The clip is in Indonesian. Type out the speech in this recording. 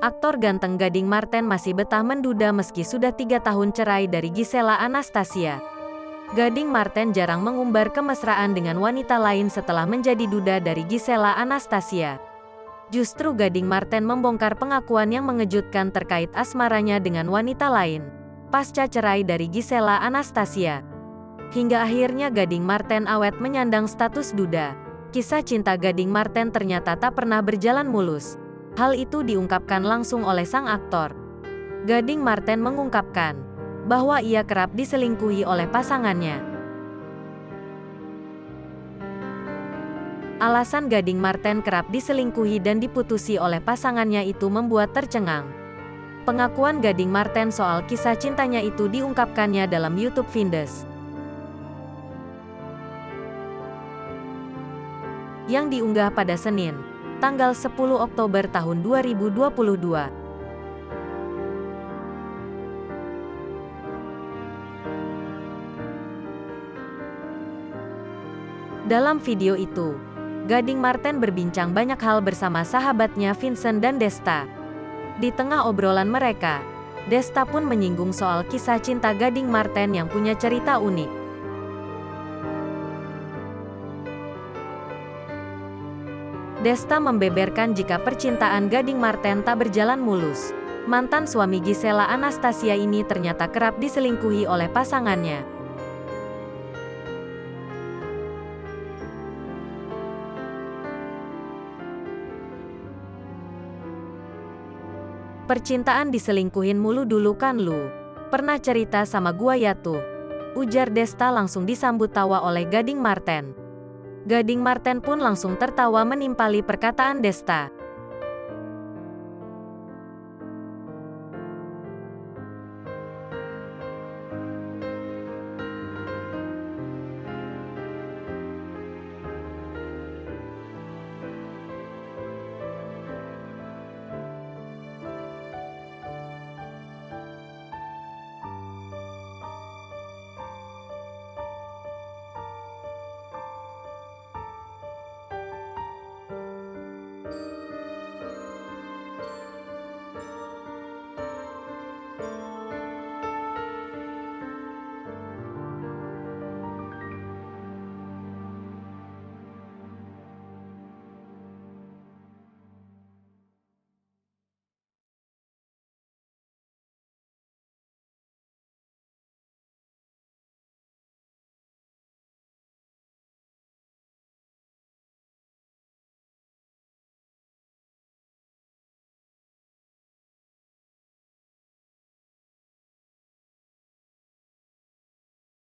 Aktor ganteng Gading Marten masih betah menduda meski sudah 3 tahun cerai dari Gisela Anastasia. Gading Marten jarang mengumbar kemesraan dengan wanita lain setelah menjadi duda dari Gisela Anastasia. Justru Gading Marten membongkar pengakuan yang mengejutkan terkait asmaranya dengan wanita lain, pasca cerai dari Gisela Anastasia. Hingga akhirnya Gading Marten awet menyandang status duda. Kisah cinta Gading Marten ternyata tak pernah berjalan mulus. Hal itu diungkapkan langsung oleh sang aktor. Gading Marten mengungkapkan bahwa ia kerap diselingkuhi oleh pasangannya. Alasan Gading Marten kerap diselingkuhi dan diputusi oleh pasangannya itu membuat tercengang. Pengakuan Gading Marten soal kisah cintanya itu diungkapkannya dalam YouTube Vindes yang diunggah pada Senin, tanggal 10 Oktober tahun 2022. Dalam video itu, Gading Marten berbincang banyak hal bersama sahabatnya Vincent dan Desta. Di tengah obrolan mereka, Desta pun menyinggung soal kisah cinta Gading Marten yang punya cerita unik. Desta membeberkan jika percintaan Gading Marten tak berjalan mulus. Mantan suami Gisela Anastasia ini ternyata kerap diselingkuhi oleh pasangannya. Percintaan diselingkuhin mulu dulu kan lu? Pernah cerita sama gua ya tuh? Ujar Desta langsung disambut tawa oleh Gading Marten. Gading Marten pun langsung tertawa menimpali perkataan Desta.